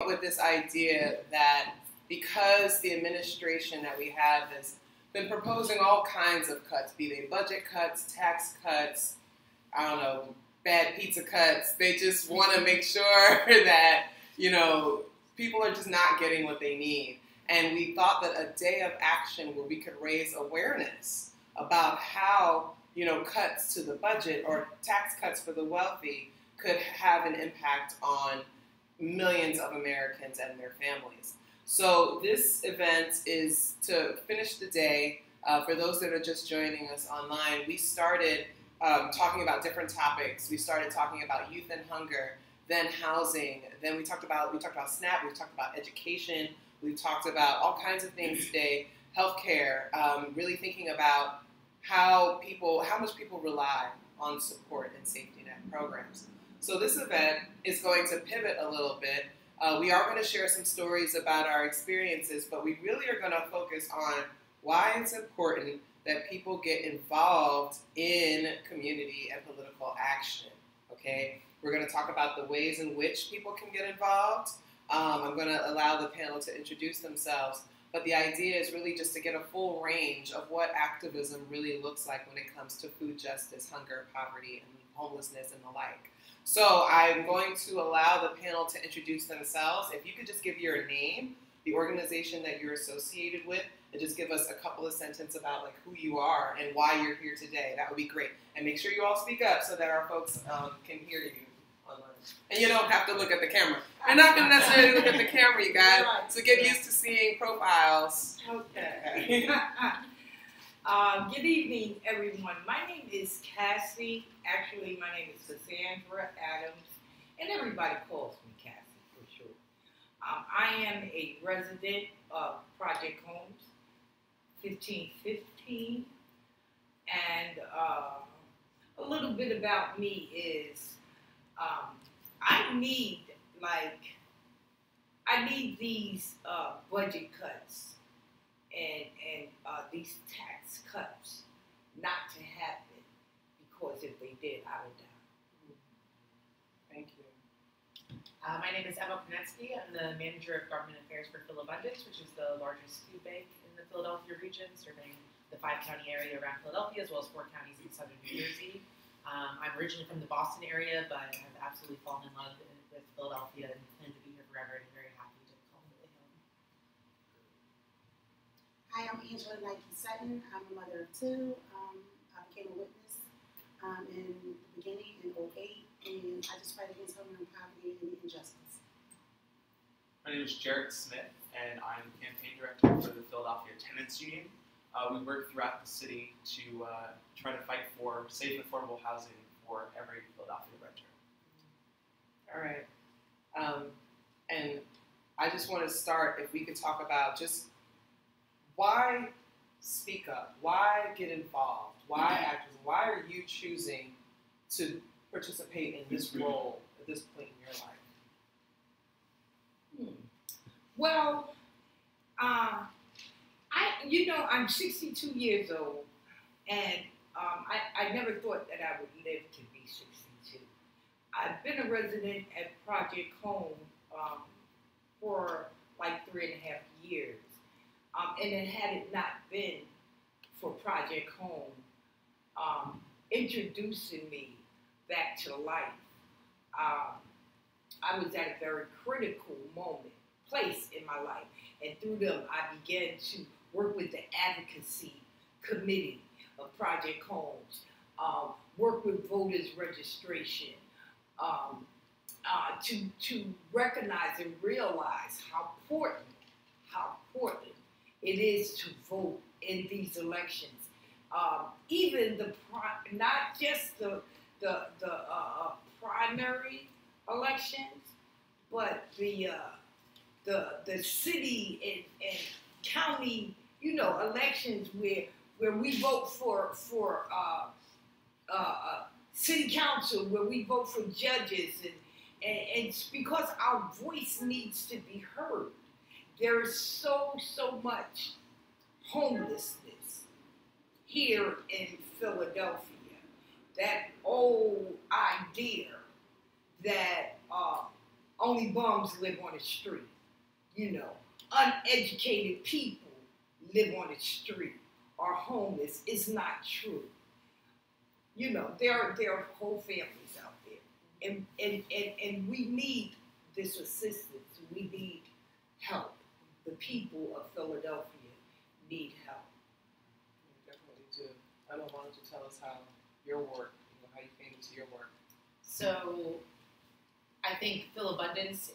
with this idea that because the administration that we have has been proposing all kinds of cuts, be they budget cuts, tax cuts, I don't know, bad pizza cuts, they just want to make sure that, you know, people are just not getting what they need. And we thought that a day of action where we could raise awareness about how, you know, cuts to the budget or tax cuts for the wealthy could have an impact on millions of Americans and their families. So this event is to finish the day. For those that are just joining us online, we started talking about different topics. We started talking about youth and hunger, then housing, then we talked about SNAP, we've talked about education, we've talked about all kinds of things today, healthcare, really thinking about how much people rely on support and safety net programs. So this event is going to pivot a little bit. We are going to share some stories about our experiences, but we really are going to focus on why it's important that people get involved in community and political action, okay? We're going to talk about the ways in which people can get involved. I'm going to allow the panel to introduce themselves, but the idea is really just to get a full range of what activism really looks like when it comes to food justice, hunger, poverty, and homelessness, and the like. So I'm going to allow the panel to introduce themselves. If you could just give your name, the organization that you're associated with, and just give us a couple of sentences about like who you are and why you're here today. That would be great. And make sure you all speak up so that our folks can hear you online. And you don't have to look at the camera. You're not going to necessarily look at the camera, you guys. So get used to seeing profiles. Okay. Good evening, everyone. My name is Cassie. Actually, my name is Cassandra Adams, and everybody calls me Cassie for sure. I am a resident of Project Homes 1515, and a little bit about me is I need these budget cuts and these tax cuts not to happen, because if they did, I would die. Thank you. My name is Emma Panetsky. I'm the manager of government affairs for Philabundance, which is the largest food bank in the Philadelphia region, serving the 5-county area around Philadelphia, as well as 4 counties in southern New Jersey. I'm originally from the Boston area, but I've absolutely fallen in love with Philadelphia and plan to be here forever, and very happy to call Philly home. Hi, I'm Angela Nike Sutton. I'm a mother of 2. I became a witness in the beginning in 2008, and I just fight against hunger and poverty and injustice. My name is Jarrett Smith, and I'm the campaign director for the Philadelphia Tenants Union. We work throughout the city to try to fight for safe and affordable housing for every Philadelphia renter. All right. And I just want to start, if we could talk about just why speak up? Why get involved? Why actors? Why are you choosing to participate in this role at this point in your life? Well, I'm 62 years old, and I never thought that I would live to be 62. I've been a resident at Project Home for like 3.5 years, and then had it not been for Project Home introducing me back to life, I was at a very critical place in my life, and through them I began to work with the Advocacy Committee of Project Homes, work with voters registration, to recognize and realize how important it is to vote in these elections. Even not just the primary elections, but the city and county, elections where we vote for city council, where we vote for judges, and it's because our voice needs to be heard. There is so much homelessness here in Philadelphia. That old idea that only bums live on the street. You know, uneducated people live on the street, are homeless. It's not true. You know, there are whole families out there, and we need this assistance. We need help. The people of Philadelphia need help. We definitely do. I know, why don't you tell us how your work, how you came into your work? So, I think Philabundance,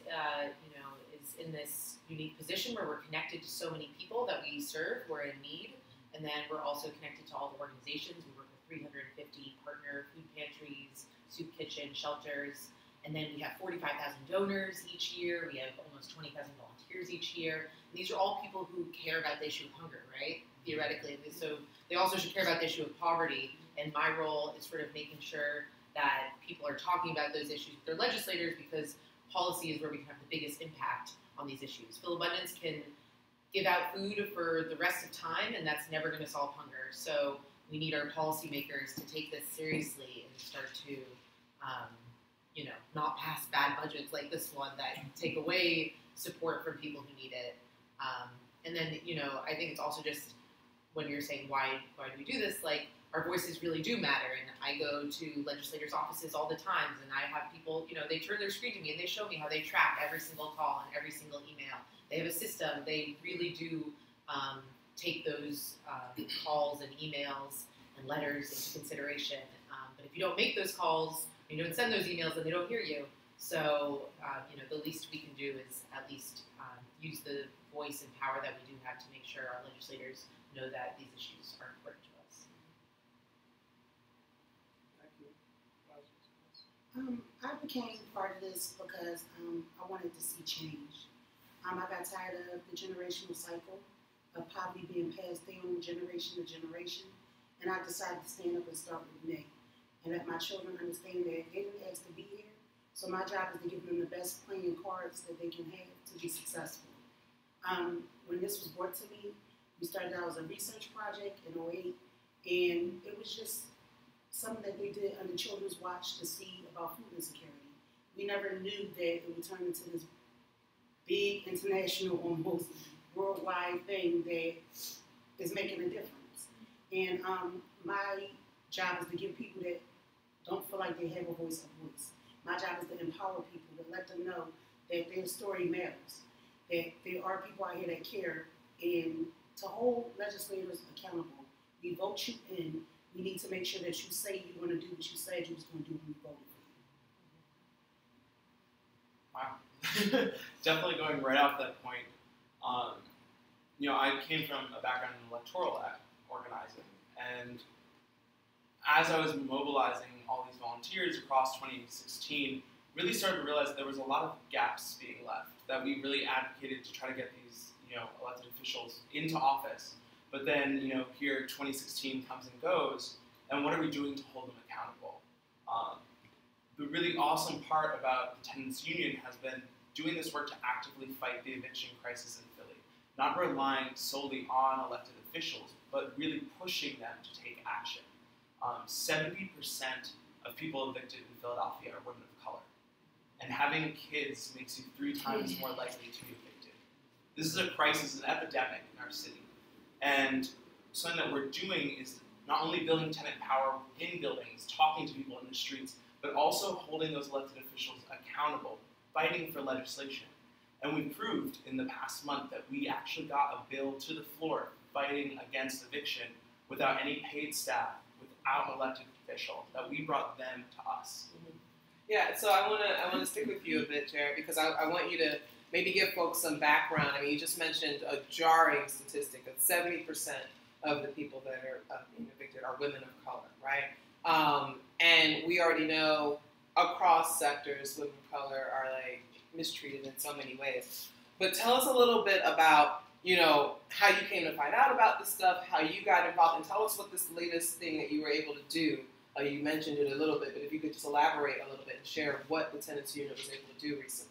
is in this unique position where we're connected to so many people that we serve. We're in need, and then we're also connected to all the organizations. We work with 350 partner food pantries, soup kitchen, shelters, and then we have 45,000 donors each year. We have almost 20,000 volunteers each year. And these are all people who care about the issue of hunger, right? Theoretically, so they also should care about the issue of poverty. And my role is sort of making sure that people are talking about those issues with their legislators, because policy is where we can have the biggest impact on these issues. Philabundance can give out food for the rest of time, and that's never going to solve hunger. So we need our policymakers to take this seriously and start to, not pass bad budgets like this one that take away support from people who need it. And then, I think it's also just when you're saying why do we do this, like, our voices really do matter. And I go to legislators' offices all the time, and I have people, they turn their screen to me and they show me how they track every single call and every single email. They have a system. They really do take those calls and emails and letters into consideration. But if you don't make those calls, you don't send those emails, and they don't hear you. So, the least we can do is at least use the voice and power that we do have to make sure our legislators know that these issues are important to us. I became part of this because I wanted to see change. I got tired of the generational cycle of poverty being passed down generation to generation, and I decided to stand up and start with me and let my children understand that they didn't ask to be here. So my job is to give them the best playing cards that they can have to be successful. When this was brought to me, we started out as a research project in 2008, and it was just something that they did under Children's Watch to see about food insecurity. We never knew that it would turn into this big international, almost worldwide thing that is making a difference. And my job is to give people that don't feel like they have a voice. My job is to empower people, to let them know that their story matters, that there are people out here that care, and to hold legislators accountable. We vote you in. We need to make sure that you say you're going to do what you said you was going to do when we voted for you. Wow. Definitely going right off that point. I came from a background in electoral organizing, and as I was mobilizing all these volunteers across 2016, really started to realize that there was a lot of gaps being left, that we really advocated to try to get these, elected officials into office. But then, here 2016 comes and goes, and what are we doing to hold them accountable? The really awesome part about the Tenants Union has been doing this work to actively fight the eviction crisis in Philly, not relying solely on elected officials, but really pushing them to take action. 70% of people evicted in Philadelphia are women of color, and having kids makes you 3 times more likely to be evicted. This is a crisis, an epidemic in our city. And something that we're doing is not only building tenant power in buildings, talking to people in the streets, but also holding those elected officials accountable, fighting for legislation. And we proved in the past month that we actually got a bill to the floor fighting against eviction without any paid staff, without elected official, that we brought them to us. Mm-hmm. Yeah, so I want to stick with you a bit, Jared, because I want you to maybe give folks some background. I mean, you just mentioned a jarring statistic of 70% of the people that are being evicted are women of color, right? And we already know across sectors, women of color are mistreated in so many ways. But tell us a little bit about, how you came to find out about this stuff, how you got involved, and tell us what this latest thing that you were able to do. You mentioned it a little bit, but if you could just elaborate a little bit and share what the Tenants Union was able to do recently.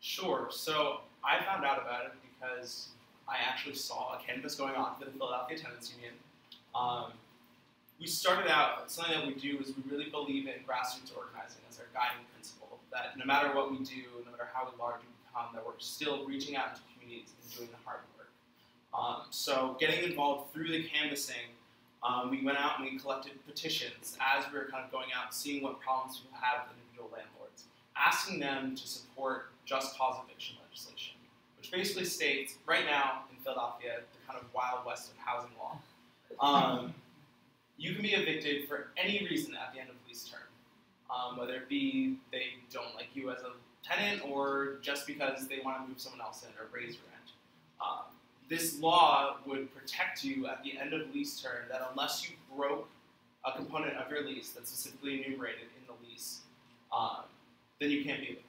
Sure. So I found out about it because I actually saw a canvas going on for the Philadelphia Tenants Union. We started out, something that we do is we really believe in grassroots organizing as our guiding principle. that no matter what we do, no matter how large we become, that we're still reaching out into communities and doing the hard work. So getting involved through the canvassing, we went out and we collected petitions as we were kind of going out, seeing what problems people have with individual landlords, asking them to support just cause eviction legislation, which basically states, right now in Philadelphia, the kind of wild west of housing law, you can be evicted for any reason at the end of lease term, whether it be they don't like you as a tenant or just because they want to move someone else in or raise rent. This law would protect you at the end of lease term that unless you broke a component of your lease that's specifically enumerated in the lease, then you can't be evicted.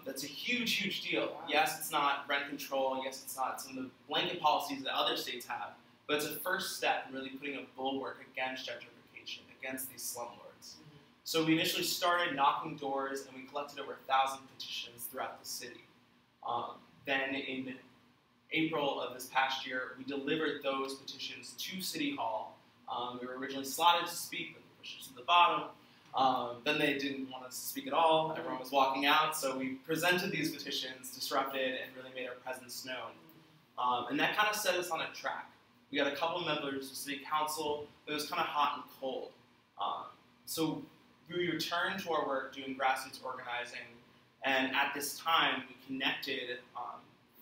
That's a huge, huge deal. Yes, it's not rent control. Yes, it's not some of the blanket policies that other states have, but it's a first step in really putting a bulwark against gentrification, against these slumlords. So we initially started knocking doors, and we collected over 1,000 petitions throughout the city. Then in April of this past year, we delivered those petitions to City Hall. We were originally slotted to speak, but they pushed us to the bottom. Then they didn't want us to speak at all. Everyone was walking out, so we presented these petitions, disrupted, and really made our presence known. And that kind of set us on a track. We got a couple members of City Council, but it was kind of hot and cold. So we returned to our work doing grassroots organizing, and at this time, we connected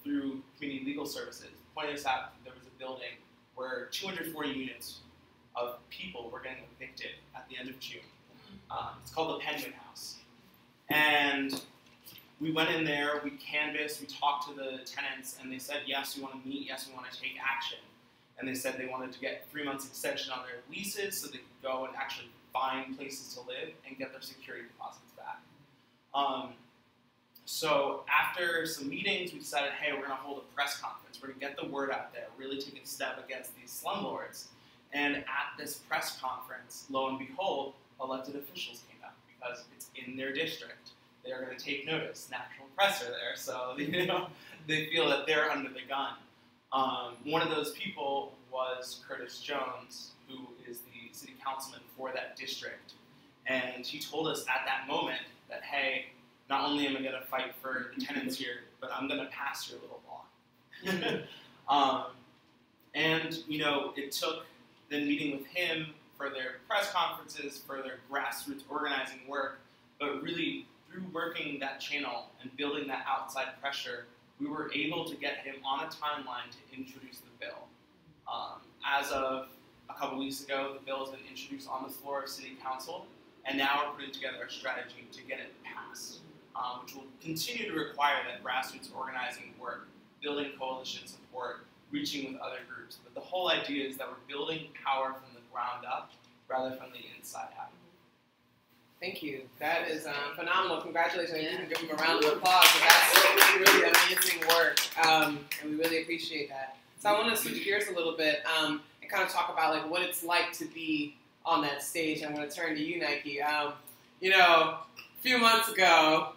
through community legal services, pointed us out that there was a building where 240 units of people were getting evicted at the end of June. It's called the Penguin House. And we went in there, we canvassed, we talked to the tenants, and they said, yes, we want to meet, yes, we want to take action. And they said they wanted to get 3 months extension on their leases so they could go and actually find places to live and get their security deposits back. So after some meetings, we decided, hey, we're going to hold a press conference. We're going to get the word out there, really take a step against these slumlords. And at this press conference, lo and behold, elected officials came out because it's in their district. They're going to take notice. National press are there, so they feel that they're under the gun. One of those people was Curtis Jones, who is the city councilman for that district. And he told us at that moment that, hey, not only am I going to fight for the tenants here, but I'm going to pass your little law. And, it took then meeting with him for their press conferences, for their grassroots organizing work, but really through working that channel and building that outside pressure, we were able to get him on a timeline to introduce the bill. As of a couple weeks ago, the bill has been introduced on the floor of City Council, and now we're putting together a strategy to get it passed, which will continue to require that grassroots organizing work, building coalition support, reaching with other groups. But the whole idea is that we're building power from the ground up rather from the inside out. Thank you. That is phenomenal. Congratulations. You can give them a round of applause. That's really amazing work, and we really appreciate that. So I want to switch gears a little bit and kind of talk about like what it's like to be on that stage. I'm going to turn to you, Nike. A few months ago,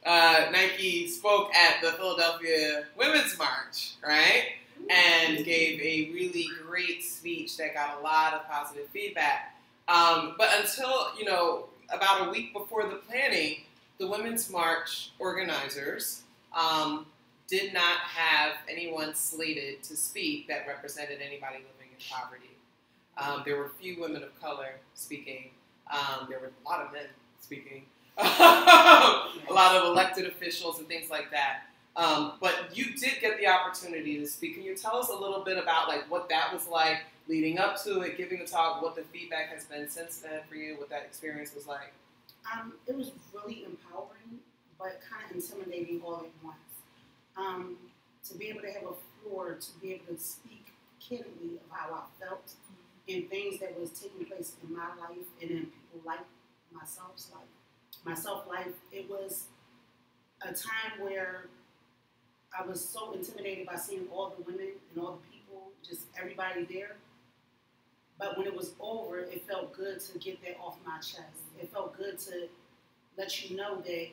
Nike spoke at the Philadelphia Women's March, right? And gave a really great speech that got a lot of positive feedback. But until, about a week before the planning, the Women's March organizers did not have anyone slated to speak that represented anybody living in poverty. There were few women of color speaking. There were a lot of men speaking. A lot of elected officials and things like that. But you did get the opportunity to speak. Can you tell us a little bit about like what that was like leading up to it, giving the talk, what the feedback has been since then for you, what that experience was like? It was really empowering, but kind of intimidating all at once. To be able to have a floor, to be able to speak candidly of how I felt and things that was taking place in my life and in people like myself's life. It was a time where I was so intimidated by seeing all the women and all the people, just everybody there. But when it was over, it felt good to get that off my chest. It felt good to let you know that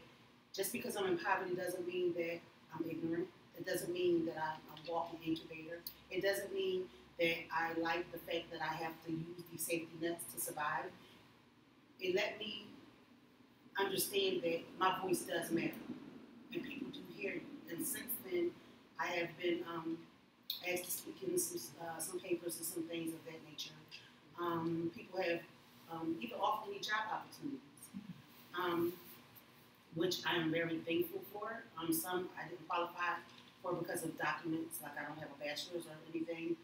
just because I'm in poverty doesn't mean that I'm ignorant. It doesn't mean that I'm a walking incubator. It doesn't mean that I like the fact that I have to use these safety nets to survive. It let me understand that my voice does matter, and people do hear you. And since then, I have been asked to speak in some papers and some things of that nature. People have even offered me job opportunities, which I am very thankful for. Some I didn't qualify for because of documents, like I don't have a bachelor's or anything.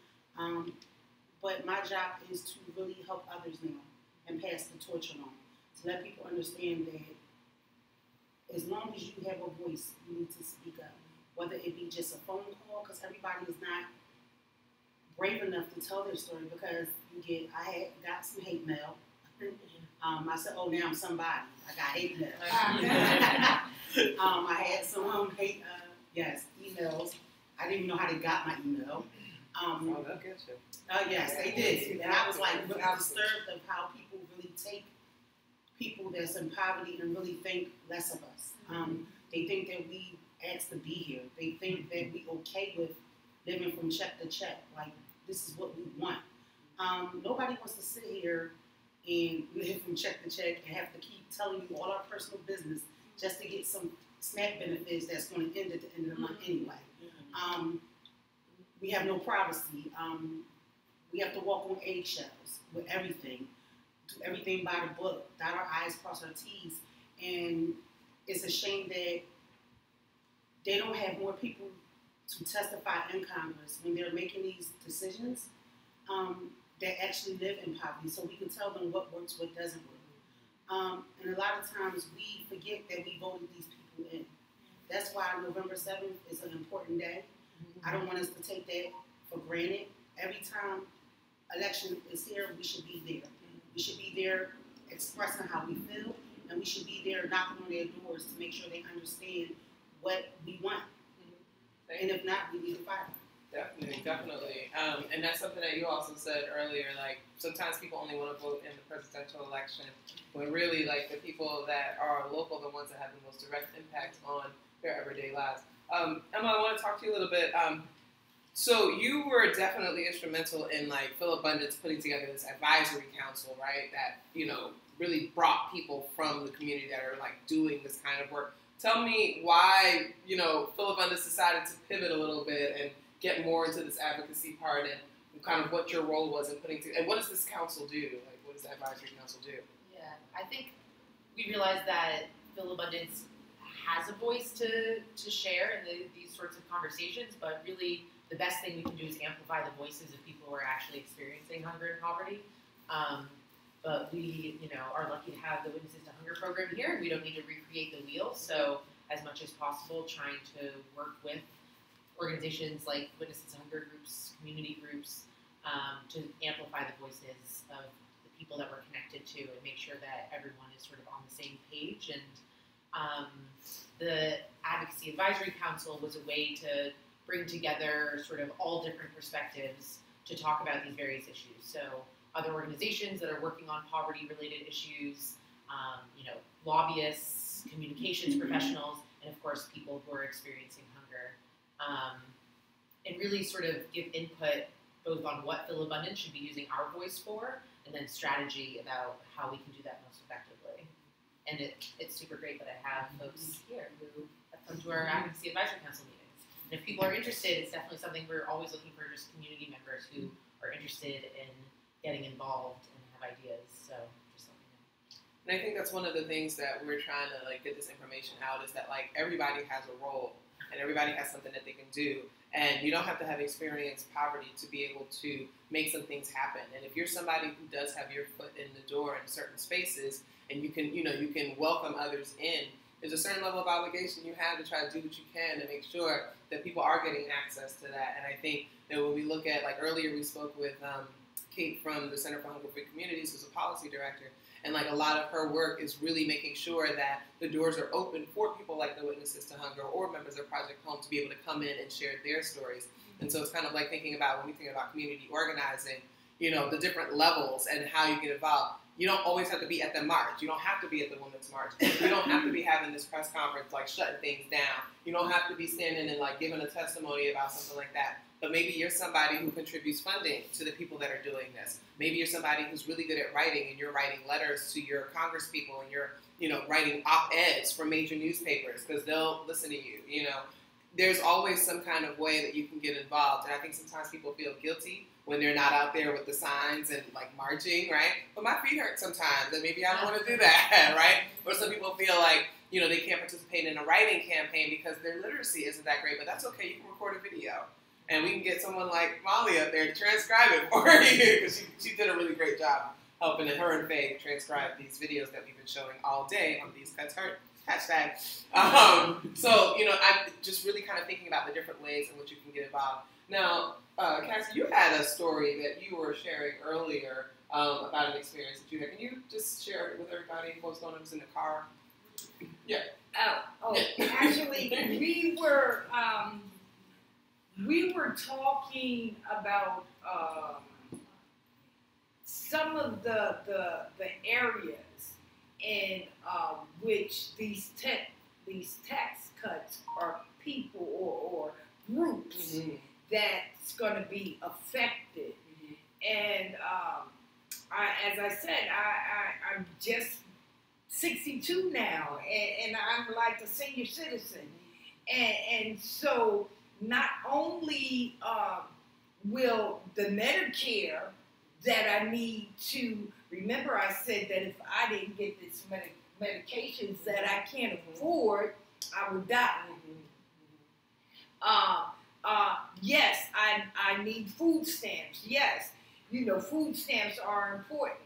But my job is to really help others now and pass the torch along. To let people understand that as long as you have a voice, you need to speak up. Whether it be just a phone call, because everybody is not brave enough to tell their story, because I had got some hate mail. I said, oh, now I'm somebody. I got hate mail. I had some hate, emails. I didn't even know how they got my email. They'll get you. Yes, they did. And I was like really disturbed of how people really take people that's in poverty and really think less of us. They think that we asked to be here. They think that we okay with living from check to check. Like, this is what we want. Nobody wants to sit here and live from check to check and have to keep telling you all our personal business just to get some SNAP benefits that's going to end at the end of the month anyway. We have no privacy. We have to walk on eggshells with everything, do everything by the book, dot our I's, cross our T's. And it's a shame that they don't have more people to testify in Congress when they're making these decisions that actually live in poverty, so we can tell them what works, what doesn't work. And a lot of times we forget that we voted these people in. That's why November 7th is an important day. I don't want us to take that for granted. Every time election is here, we should be there. We should be there expressing how we feel, and we should be there knocking on their doors to make sure they understand what we want. And if not, we need to fight. Definitely. And that's something that you also said earlier, like, sometimes people only want to vote in the presidential election, when really, like, the people that are local, the ones that have the most direct impact on their everyday lives. Emma, I want to talk to you a little bit. So you were definitely instrumental in, like, Philabundance putting together this advisory council, right, that, you know, really brought people from the community that are, like, doing this kind of work. Tell me why, you know, Philabundance decided to pivot a little bit and get more into this advocacy part, and kind of what your role was in putting together, and what does this council do? Like, what does the advisory council do? Yeah, I think we realized that Philabundance has a voice to share in these sorts of conversations, but really the best thing we can do is amplify the voices of people who are actually experiencing hunger and poverty. But we, you know, are lucky to have the Witnesses to Hunger program here, and we don't need to recreate the wheel. So as much as possible, trying to work with organizations like Witnesses to Hunger groups, community groups, to amplify the voices of the people that we're connected to and make sure that everyone is sort of on the same page. And the Advocacy Advisory Council was a way to bring together sort of all different perspectives to talk about these various issues. So other organizations that are working on poverty-related issues, you know, lobbyists, communications professionals, and of course people who are experiencing hunger. And really sort of give input both on what Philabundance should be using our voice for, and then strategy about how we can do that most effectively. And it's super great that I have folks here who have come to our Advocacy Advisory Council meetings. And if people are interested, it's definitely something we're always looking for, just community members who are interested in getting involved and have ideas. So just let me know. And I think that's one of the things that we're trying to, like, get this information out, is that, like, everybody has a role and everybody has something that they can do. And you don't have to have experienced poverty to be able to make some things happen. And if you're somebody who does have your foot in the door in certain spaces, and you can, you know, you can welcome others in, there's a certain level of obligation you have to try to do what you can to make sure that people are getting access to that. And I think that when we look at, like, earlier we spoke with Kate from the Center for Hunger-Free Communities, who's a policy director, and, like, a lot of her work is really making sure that the doors are open for people like the Witnesses to Hunger or members of Project Home to be able to come in and share their stories. And so it's kind of like thinking about, when we think about community organizing, you know, the different levels and how you get involved. You don't always have to be at the march. You don't have to be at the Women's March. You don't have to be having this press conference, like, shutting things down. You don't have to be standing and, like, giving a testimony about something like that. But maybe you're somebody who contributes funding to the people that are doing this. Maybe you're somebody who's really good at writing, and you're writing letters to your congresspeople, and you're, writing op-eds for major newspapers because they'll listen to you, There's always some kind of way that you can get involved. And I think sometimes people feel guilty when they're not out there with the signs and, like, marching, right? But my feet hurt sometimes, and maybe I don't want to do that, right? Or some people feel like, they can't participate in a writing campaign because their literacy isn't that great. But that's okay. You can record a video. And we can get someone like Molly up there to transcribe it for you, because she did a really great job helping her and Faye transcribe these videos that we've been showing all day on These Cuts Hurt hashtag. So, I'm just really kind of thinking about the different ways in which you can get involved. Now, Cassie, you had a story that you were sharing earlier about an experience that you had. Can you just share it with everybody? What's going on? It was in the car. Yeah. Actually, we were talking about some of the areas in which these tax cuts are people or groups that's going to be affected. And as I said, I'm just 62 now, and I'm like a senior citizen. And so not only will the Medicare that I need to, remember I said that if I didn't get these medications that I can't afford, I would die. Yes, I need food stamps. Yes, food stamps are important.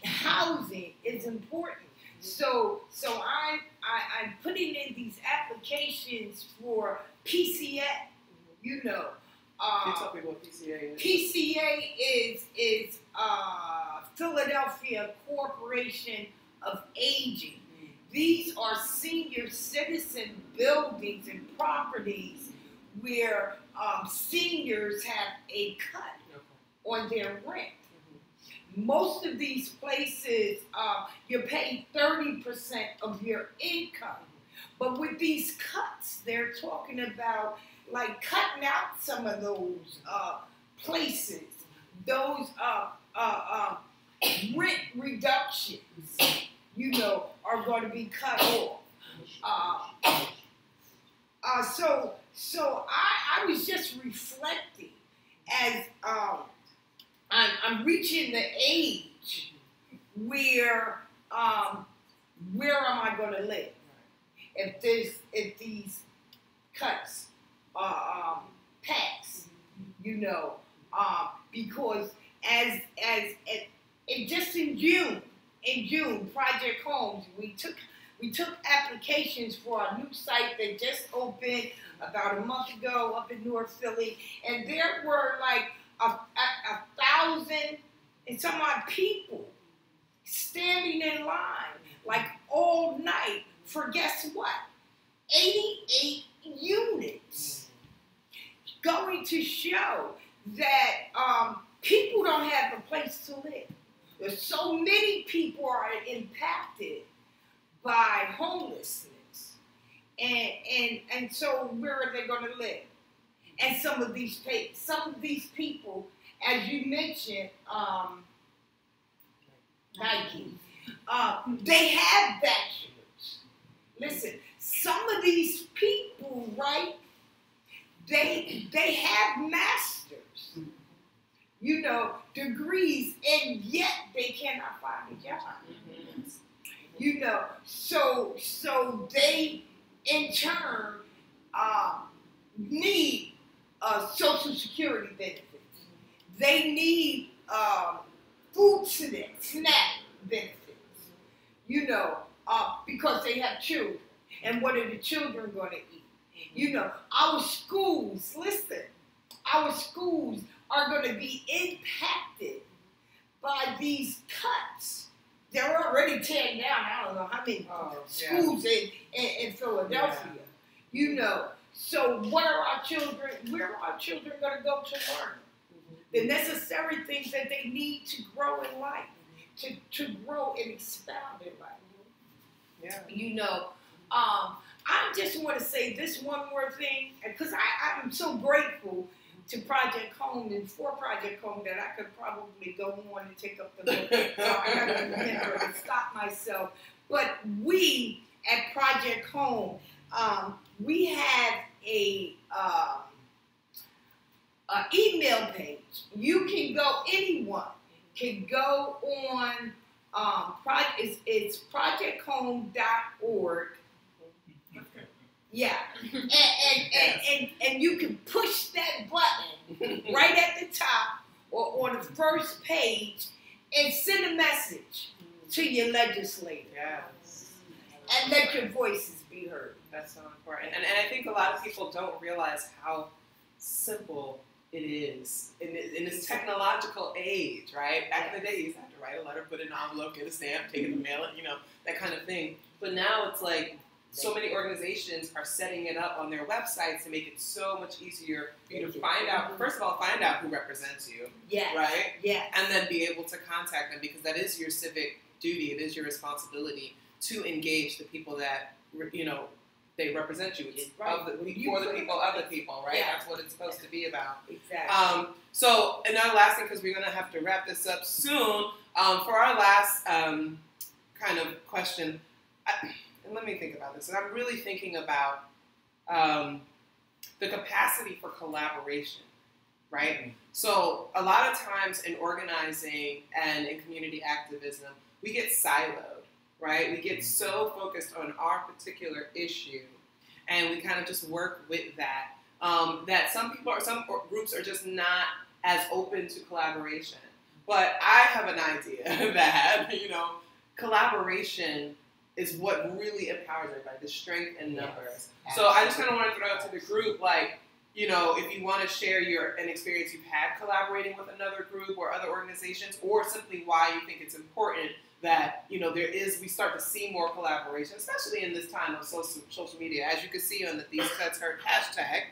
Housing is important. So I'm putting in these applications for PCA. Can you tell people what PCA is? PCA is Philadelphia Corporation of Aging. These are senior citizen buildings and properties where seniors have a cut on their rent. Most of these places, you pay 30% of your income. But with these cuts, they're talking about, like, cutting out some of those places, those rent reductions, are going to be cut off. So I was just reflecting as I'm reaching the age where am I going to live if these cuts pass, because as just in June, Project Homes, we took applications for a new site that just opened about a month ago up in North Philly, and there were like 1,000 and some odd people standing in line like all night for, guess what, 88 units, going to show that people don't have a place to live. There's so many people are impacted by homelessness, and so where are they going to live? And some of these people, as you mentioned, Nike, they have bachelors. Listen, some of these people, right? They have masters, degrees, and yet they cannot find a job. So they in turn need Social Security benefits. They need food SNAP benefits, because they have children. And what are the children going to eat? Our schools, our schools are going to be impacted by these cuts. They're already tearing down, I don't know how many schools in Philadelphia, So what are our children, where are our children going to go to learn? The necessary things that they need to grow in life. to grow and expound in life. Yeah. You know, I just want to say this one more thing, because I'm so grateful to Project Home and for Project Home that I could probably go on and take up the book. So I got to remember to stop myself. But we at Project Home, we have a email page. You can go, anyone can go on, it's projecthome.org. Yeah, and you can push that button right at the top or on the first page and send a message to your legislator. Yes. And let your voices be heard. That's so important. And I think a lot of people don't realize how simple it is in this technological age, right? Back in the day, you used to have to write a letter, put it in an envelope, get a stamp, take it to mail it, you know, that kind of thing. But now it's like so many organizations are setting it up on their websites to make it so much easier for you to find out, first of all, find out who represents you, right? Yeah. And then be able to contact them, because that is your civic duty, it is your responsibility to engage the people that, you know, they represent you. It's for the people of the people, right? Yeah. That's what it's supposed to be about. Exactly. So, another last thing, because we're going to have to wrap this up soon, for our last kind of question, and let me think about this. And I'm really thinking about the capacity for collaboration, right? Mm-hmm. So, a lot of times in organizing and in community activism, we get siloed, right? We get so focused on our particular issue, and we kind of just work with that. That some groups are just not as open to collaboration. But I have an idea that, you know, collaboration is what really empowers everybody, the strength in numbers. Yes, so I just kind of want to throw out to the group, like, you know, if you want to share an experience you've had collaborating with another group or other organizations, or simply why you think it's important that, you know, we start to see more collaboration, especially in this time of social media. As you can see on the These Cuts Hurt hashtag,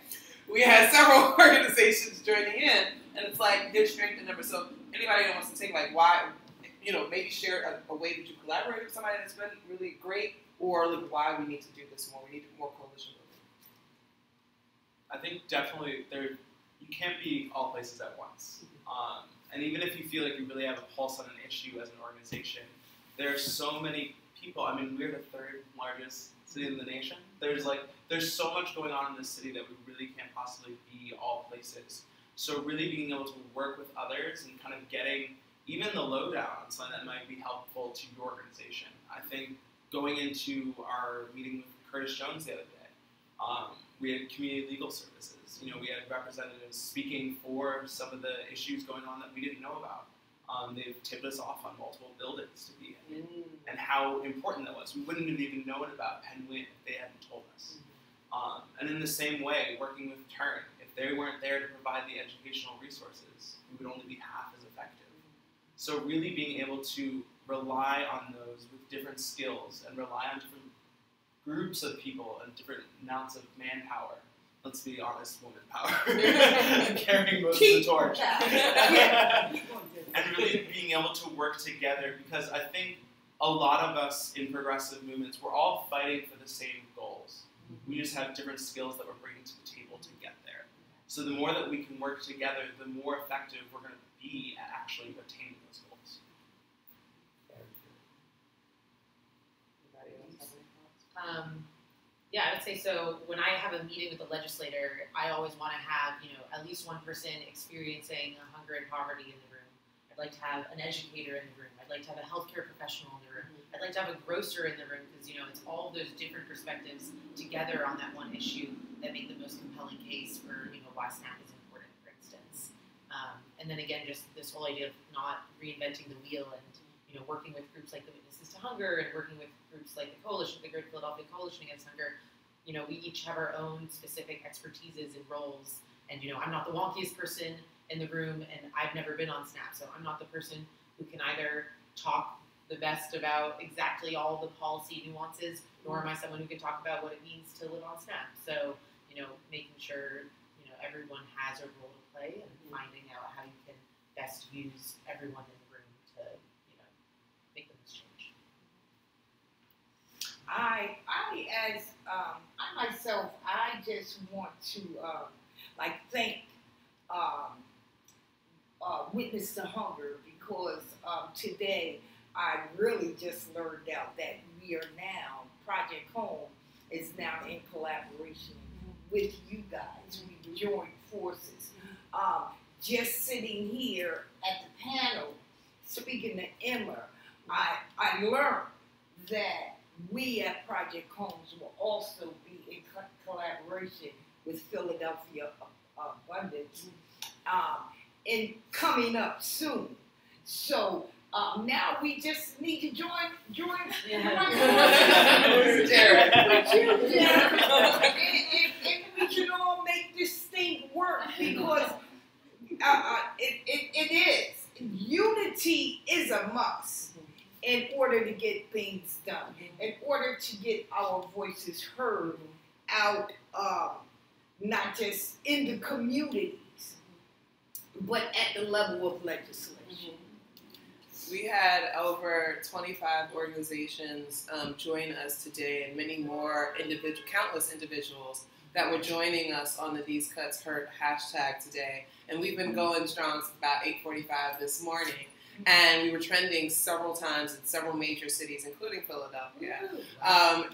we had several organizations joining in, and it's like there's strength in numbers. So anybody that wants to take, like, why, you know, maybe share a way that you collaborate with somebody that's been really great, or like why we need to do this more. We need more coalition building. I think definitely you can't be all places at once. And even if you feel like you really have a pulse on an issue as an organization, there are so many people. I mean, we're the third largest city in the nation. There's so much going on in this city that we really can't possibly be all places. So really being able to work with others and kind of getting even the lowdown on something that might be helpful to your organization. I think going into our meeting with Curtis Jones the other day, we had community legal services. You know, we had representatives speaking for some of the issues going on that we didn't know about. They've tipped us off on multiple buildings to be in, and how important that was. We wouldn't have even known about Penn Win if they hadn't told us. And in the same way, working with Turn, if they weren't there to provide the educational resources, we would only be half as effective. So really being able to rely on those with different skills and rely on different groups of people and different amounts of manpower. Let's be honest, woman power. Carrying most of the torch. And really being able to work together, because I think a lot of us in progressive movements, we're all fighting for the same goals. We just have different skills that we're bringing to the table to get there. So the more that we can work together, the more effective we're going to be at actually attaining those goals. Yeah, I would say so. When I have a meeting with a legislator, I always want to have, you know, at least one person experiencing hunger and poverty in the room. I'd like to have an educator in the room. I'd like to have a healthcare professional in the room. I'd like to have a grocer in the room, because, you know, it's all those different perspectives together on that one issue that make the most compelling case for, you know, why SNAP is important, for instance. And then again, just this whole idea of not reinventing the wheel, and, you know, working with groups like the Witnesses to Hunger, and working with groups like the Coalition, the Great Philadelphia Coalition Against Hunger. You know, we each have our own specific expertises and roles. And, you know, I'm not the wonkiest person in the room, and I've never been on SNAP, so I'm not the person who can either talk the best about exactly all the policy nuances, nor am I someone who can talk about what it means to live on SNAP. So, you know, making sure, you know, everyone has a role to play, and finding out how you can best use everyone in the room to, you know, I myself, I just want to thank Witness to Hunger because today I really just learned out that we are now, Project Home is now in collaboration with you guys. We joined forces. Just sitting here at the panel speaking to Emma, I learned that we at Project Homes will also be in collaboration with Philadelphia Abundance and coming up soon. So now we just need to join. And we can all make this thing work because it is. Unity is a must in order to get things done, in order to get our voices heard out, not just in the communities, but at the level of legislation. We had over 25 organizations join us today, and many more countless individuals that were joining us on the These Cuts Hurt hashtag today. And we've been going strong since about 8:45 this morning. And we were trending several times in several major cities, including Philadelphia, and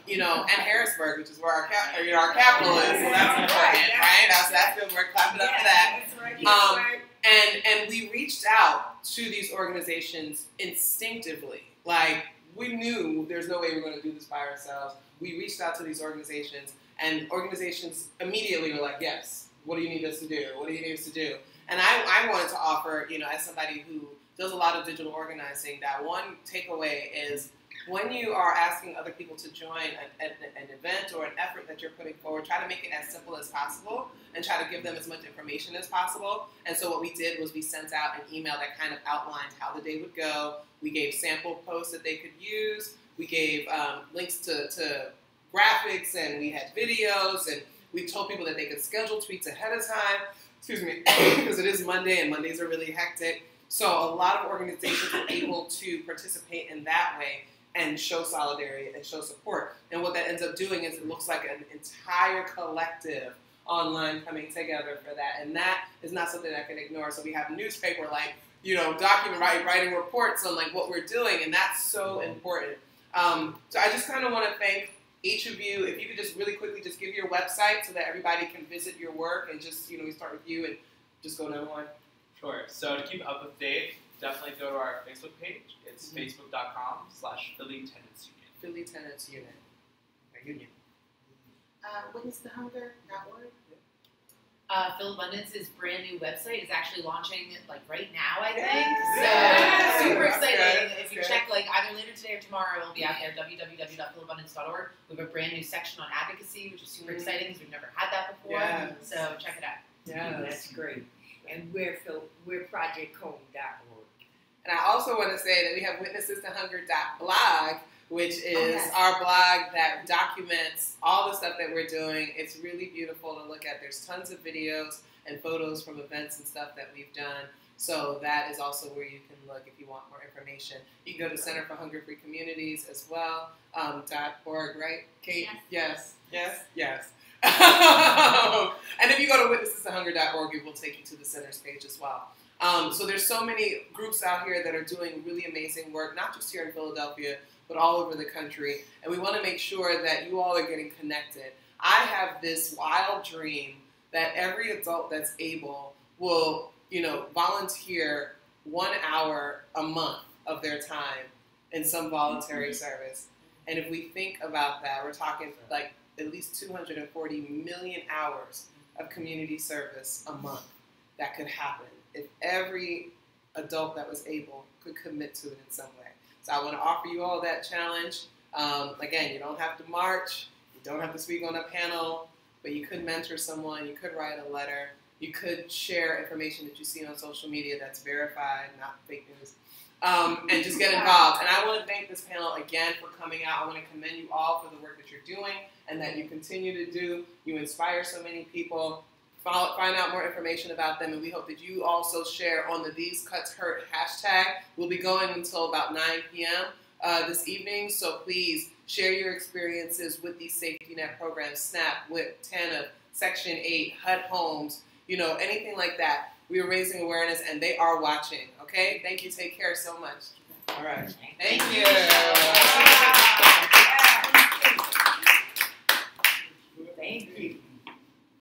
Harrisburg, which is where our capital is. So that's important, right? That's good work. Clap it up for that. That's right. And we reached out to these organizations instinctively. Like, we knew there's no way we're going to do this by ourselves. We reached out to these organizations, and organizations immediately were like, yes, what do you need us to do? What do you need us to do? And I wanted to offer, as somebody who does a lot of digital organizing, that one takeaway is when you are asking other people to join an event or an effort that you're putting forward, try to make it as simple as possible and try to give them as much information as possible. And so what we did was we sent out an email that kind of outlined how the day would go. We gave sample posts that they could use. We gave links to graphics, and we had videos, and we told people that they could schedule tweets ahead of time, because it is Monday, and Mondays are really hectic. So a lot of organizations were able to participate in that way and show solidarity and show support. And what that ends up doing is it looks like an entire collective online coming together for that. And that is not something I can ignore. So we have a newspaper writing reports on what we're doing, and that's so important. So I just kind of want to thank each of you. If you could just really quickly just give your website so that everybody can visit your work, and just, we start with you and just go down the line. Sure. So to keep up with Dave, definitely go to our Facebook page. It's facebook.com/Philly Tenants Union. Philly Tenants Union. Union. WitnessesToHunger.blog. Philabundance's brand new website is actually launching right now, I think. Yay! So super exciting. That's If you good. check either later today or tomorrow, it'll be out there, www.philabundance.org. We have a brand new section on advocacy, which is super exciting because we've never had that before. Yes. So check it out. Yeah, That's great. And we're ProjectHome.org. And I also want to say that we have WitnessesToHunger.blog, which is our blog that documents all the stuff that we're doing. It's really beautiful to look at. There's tons of videos and photos from events and stuff that we've done. So that is also where you can look if you want more information. You can go to Center for Hunger Free Communities as well, .org, right, Kate? Yes. And if you go to WitnessesToHunger.org, it will take you to the center's page as well. So there's so many groups out here that are doing really amazing work, not just here in Philadelphia, but all over the country. And we want to make sure that you all are getting connected. I have this wild dream that every adult that's able will, volunteer 1 hour a month of their time in some voluntary service. And if we think about that, we're talking at least 240 million hours of community service a month that could happen if every adult that was able could commit to it in some way. So I want to offer you all that challenge. Again, you don't have to march, you don't have to speak on a panel, but you could mentor someone, you could write a letter, you could share information that you see on social media that's verified, not fake news, and just get involved. And I want to thank this panel again for coming out. I want to commend you all for the work that you're doing and that you continue to do. You inspire so many people. Find out more information about them, and we hope that you also share on the These Cuts Hurt hashtag. We'll be going until about 9 p.m. this evening. So please share your experiences with these safety net programs, SNAP, WIP, TANF, Section 8, HUD homes, anything like that. We are raising awareness, and they are watching, okay? Thank you. Take care so much. All right. Thank you. Thank you.